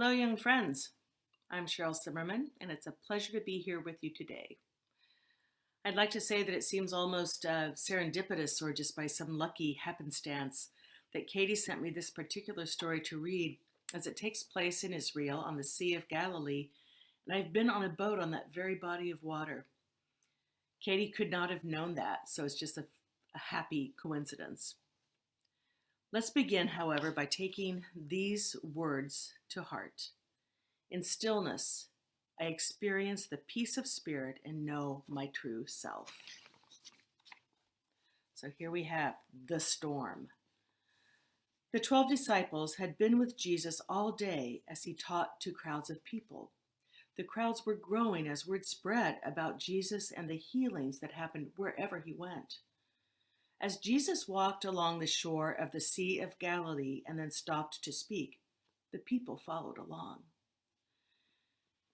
Hello, young friends. I'm Cheryll Simmerman, and it's a pleasure to be here with you today. I'd like to say that it seems almost serendipitous or just by some lucky happenstance that Katie sent me this particular story to read as it takes place in Israel on the Sea of Galilee, and I've been on a boat on that very body of water. Katie could not have known that, so it's just a happy coincidence. Let's begin, however, by taking these words to heart. In stillness, I experience the peace of spirit and know my true self. So here we have the storm. The 12 disciples had been with Jesus all day as he taught to crowds of people. The crowds were growing as word spread about Jesus and the healings that happened wherever he went. As Jesus walked along the shore of the Sea of Galilee and then stopped to speak, the people followed along.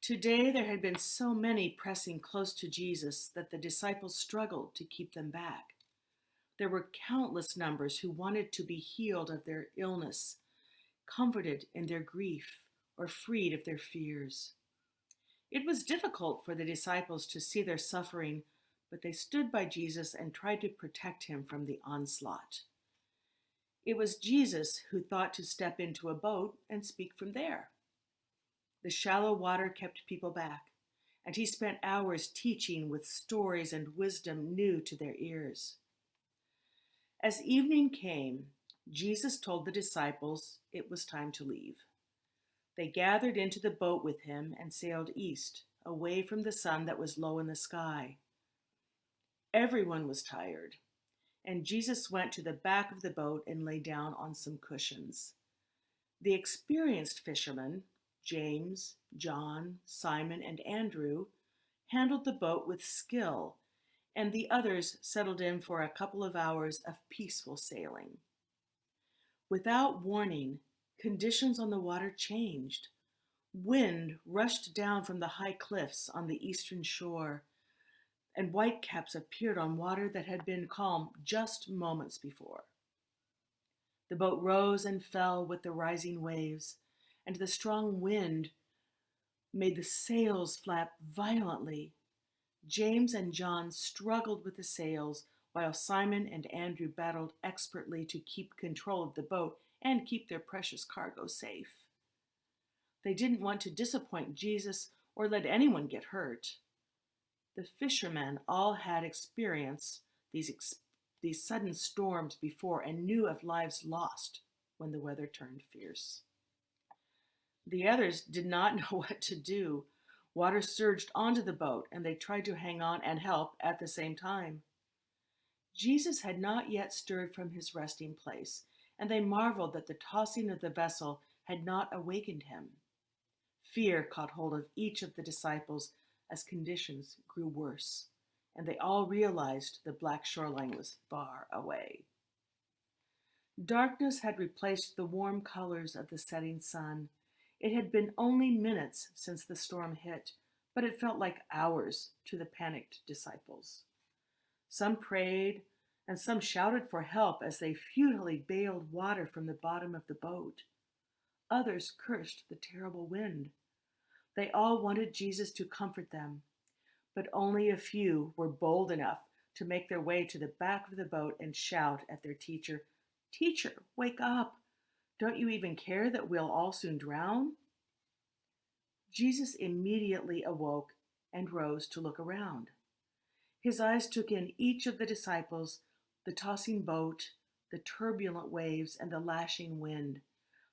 Today there had been so many pressing close to Jesus that the disciples struggled to keep them back. There were countless numbers who wanted to be healed of their illness, comforted in their grief, or freed of their fears. It was difficult for the disciples to see their suffering, but they stood by Jesus and tried to protect him from the onslaught. It was Jesus who thought to step into a boat and speak from there. The shallow water kept people back, and he spent hours teaching with stories and wisdom new to their ears. As evening came, Jesus told the disciples it was time to leave. They gathered into the boat with him and sailed east, away from the sun that was low in the sky. Everyone was tired, and Jesus went to the back of the boat and lay down on some cushions. The experienced fishermen, James, John, Simon, and Andrew, handled the boat with skill, and the others settled in for a couple of hours of peaceful sailing. Without warning, conditions on the water changed. Wind rushed down from the high cliffs on the eastern shore, and whitecaps appeared on water that had been calm just moments before. The boat rose and fell with the rising waves, and the strong wind made the sails flap violently. James and John struggled with the sails, while Simon and Andrew battled expertly to keep control of the boat and keep their precious cargo safe. They didn't want to disappoint Jesus or let anyone get hurt. The fishermen all had experienced these sudden storms before and knew of lives lost when the weather turned fierce. The others did not know what to do. Water surged onto the boat, and they tried to hang on and help at the same time. Jesus had not yet stirred from his resting place, and they marveled that the tossing of the vessel had not awakened him. Fear caught hold of each of the disciples as conditions grew worse, and they all realized the black shoreline was far away. Darkness had replaced the warm colors of the setting sun. It had been only minutes since the storm hit, but it felt like hours to the panicked disciples. Some prayed, and some shouted for help as they futilely bailed water from the bottom of the boat. Others cursed the terrible wind. They all wanted Jesus to comfort them, but only a few were bold enough to make their way to the back of the boat and shout at their teacher, "Teacher, wake up! Don't you even care that we'll all soon drown?" Jesus immediately awoke and rose to look around. His eyes took in each of the disciples, the tossing boat, the turbulent waves, and the lashing wind.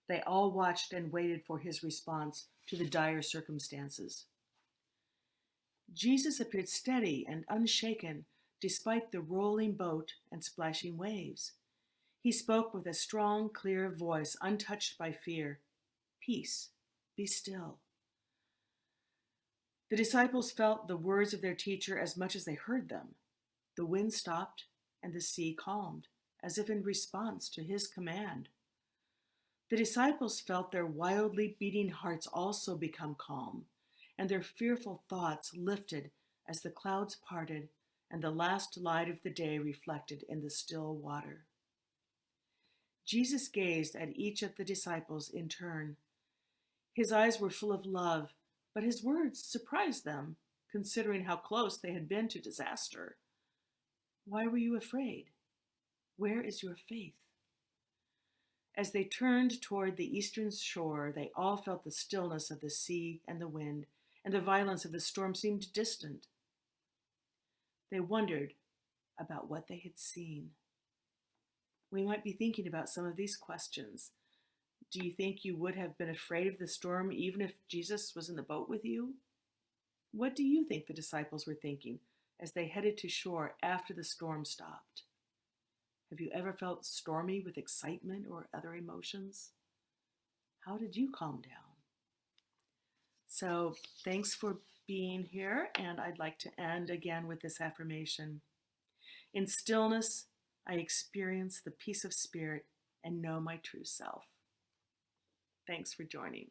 They all watched and waited for his response to the dire circumstances. Jesus appeared steady and unshaken despite the rolling boat and splashing waves. He spoke with a strong, clear voice, untouched by fear. "Peace, be still." The disciples felt the words of their teacher as much as they heard them. The wind stopped and the sea calmed, as if in response to his command. The disciples felt their wildly beating hearts also become calm, and their fearful thoughts lifted as the clouds parted and the last light of the day reflected in the still water. Jesus gazed at each of the disciples in turn. His eyes were full of love, but his words surprised them, considering how close they had been to disaster. Why were you afraid? Where is your faith? As they turned toward the eastern shore, they all felt the stillness of the sea and the wind, and the violence of the storm seemed distant. They wondered about what they had seen. We might be thinking about some of these questions. Do you think you would have been afraid of the storm even if Jesus was in the boat with you? What do you think the disciples were thinking as they headed to shore after the storm stopped? Have you ever felt stormy with excitement or other emotions? How did you calm down? So, thanks for being here, and I'd like to end again with this affirmation. In stillness, I experience the peace of spirit and know my true self. Thanks for joining.